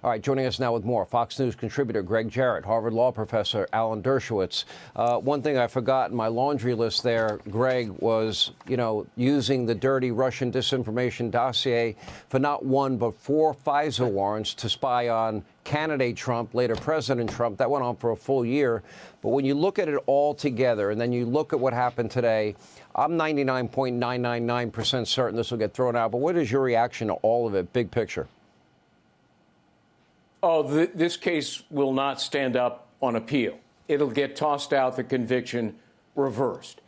All right, joining us now with more, Fox News contributor Gregg Jarrett, Harvard Law professor Alan Dershowitz. One thing I forgot in my laundry list there, Greg, was, using the dirty Russian disinformation dossier for not one but 4 FISA warrants to spy on candidate Trump, later President Trump. That went on for a full year. But when you look at it all together and then you look at what happened today, I'm 99.999% certain this will get thrown out. But what is your reaction to all of it, big picture? Oh, this case will not stand up on appeal. It'll get tossed out, the conviction reversed.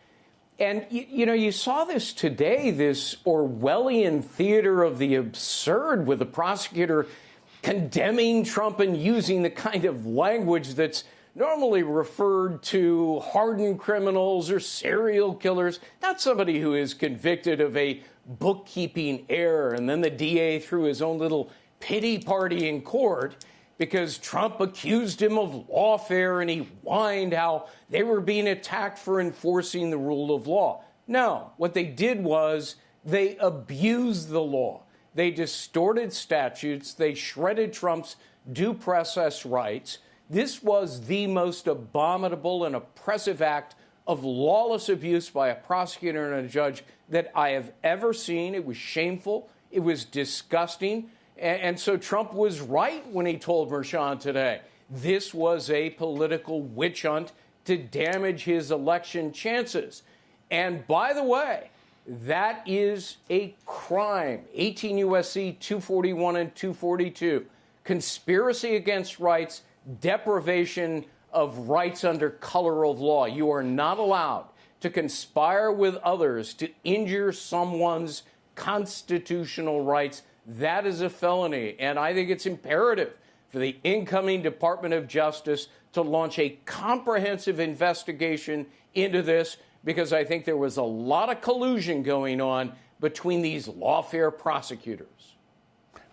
And, you saw this today, this Orwellian theater of the absurd with the prosecutor condemning Trump and using the kind of language that's normally referred to hardened criminals or serial killers, not somebody who is convicted of a bookkeeping error. And then the DA threw his own little pity party in court because Trump accused him of lawfare, and he whined how they were being attacked for enforcing the rule of law. No, what they did was they abused the law. They distorted statutes. They shredded Trump's due process rights. This was the most abominable and oppressive act of lawless abuse by a prosecutor and a judge that I have ever seen. It was shameful. It was disgusting. And so Trump was right when he told Merchan today, this was a political witch hunt to damage his election chances. And by the way, that is a crime. 18 U.S.C. 241 and 242. Conspiracy against rights, deprivation of rights under color of law. You are not allowed to conspire with others to injure someone's constitutional rights. That is a felony, and I think it's imperative for the incoming Department of Justice to launch a comprehensive investigation into this, because I think there was a lot of collusion going on between these lawfare prosecutors.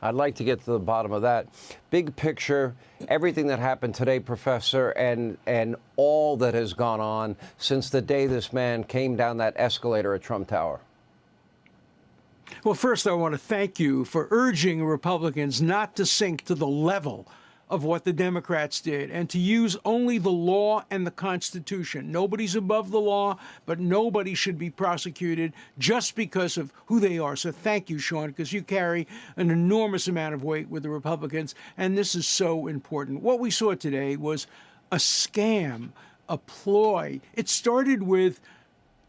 I'd like to get to the bottom of that. Big picture, everything that happened today, Professor, and all that has gone on since the day this man came down that escalator at Trump Tower. Well, first, I want to thank you for urging Republicans not to sink to the level of what the Democrats did and to use only the law and the Constitution. Nobody's above the law, but nobody should be prosecuted just because of who they are. So thank you, Sean, because you carry an enormous amount of weight with the Republicans, and this is so important. What we saw today was a scam, a ploy. It started with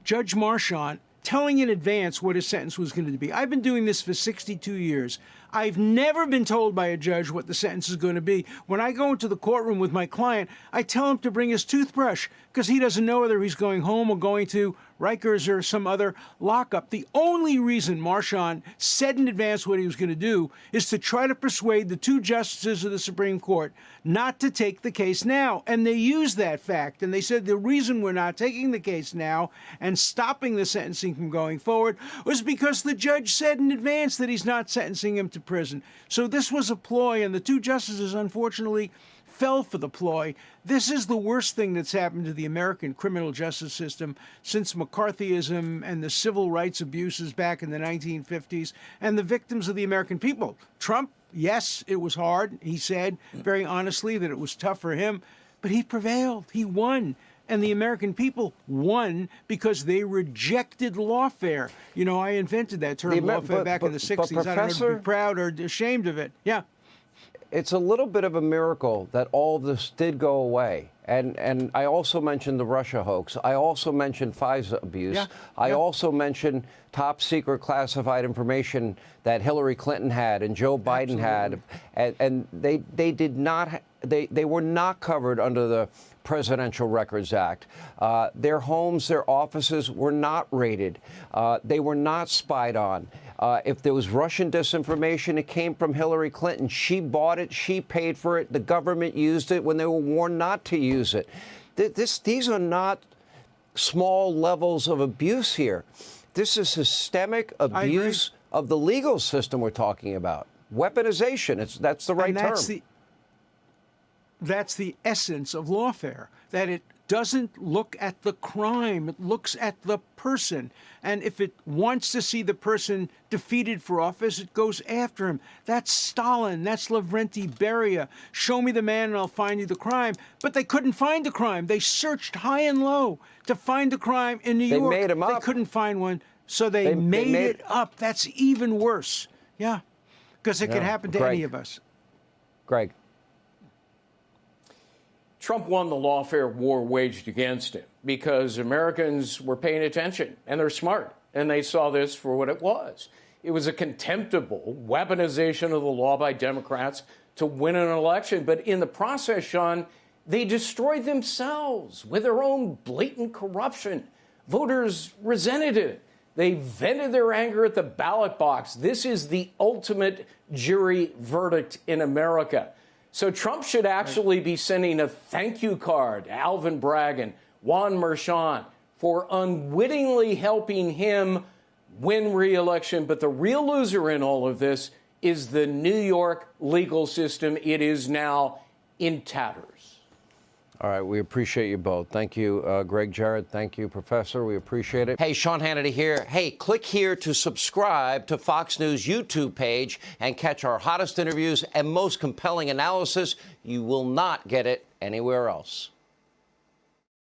Judge Merchan telling in advance what his sentence was going to be. I've been doing this for 62 years. I've never been told by a judge what the sentence is going to be. When I go into the courtroom with my client, I tell him to bring his toothbrush because he doesn't know whether he's going home or going to Rikers or some other lockup. The only reason Merchan said in advance what he was going to do is to try to persuade the 2 justices of the Supreme Court not to take the case now. And they used that fact. And they said the reason we're not taking the case now and stopping the sentencing from going forward was because the judge said in advance that he's not sentencing him to prison. So this was a ploy, and the 2 justices, unfortunately, fell for the ploy. This is the worst thing that's happened to the American criminal justice system since McCarthyism and the civil rights abuses back in the 1950s, and the victims of the American people. Trump, yes, it was hard. He said very honestly that it was tough for him, but he prevailed. He won. And the American people won because they rejected lawfare. I invented that term, lawfare, back in the 60s. I don't know to be proud or ashamed of it. Yeah. It's a little bit of a miracle that all of this did go away. And I also mentioned the Russia hoax. I also mentioned FISA abuse. Yeah. I also mentioned top secret classified information that Hillary Clinton had and Joe Biden had. And they did not, they were not covered under the Presidential Records Act. Their homes, their offices were not raided. They were not spied on. If there was Russian disinformation, it came from Hillary Clinton. She bought it. She paid for it. The government used it when they were warned not to use it. These are not small levels of abuse here. This is systemic abuse of the legal system we're talking about. Weaponization. That's the right term. That's the essence of lawfare, that it doesn't look at the crime. It looks at the person. And if it wants to see the person defeated for office, it goes after him. That's Stalin. That's Lavrenti Beria. Show me the man and I'll find you the crime. But they couldn't find the crime. They searched high and low to find the crime in New York. They made him up. They couldn't find one. So they made it up. That's even worse. Yeah. Because it could happen to any of us. Greg. Trump won the lawfare war waged against him because Americans were paying attention, and they're smart, and they saw this for what it was. It was a contemptible weaponization of the law by Democrats to win an election. But in the process, Sean, they destroyed themselves with their own blatant corruption. Voters resented it. They vented their anger at the ballot box. This is the ultimate jury verdict in America. So Trump should actually be sending a thank you card to Alvin Bragg and Juan Merchan for unwittingly helping him win re-election. But the real loser in all of this is the New York legal system. It is now in tatters. All right, we appreciate you both. Thank you, Gregg Jarrett. Thank you, Professor. We appreciate it. Hey, Sean Hannity here. Hey, click here to subscribe to Fox News YouTube page and catch our hottest interviews and most compelling analysis. You will not get it anywhere else.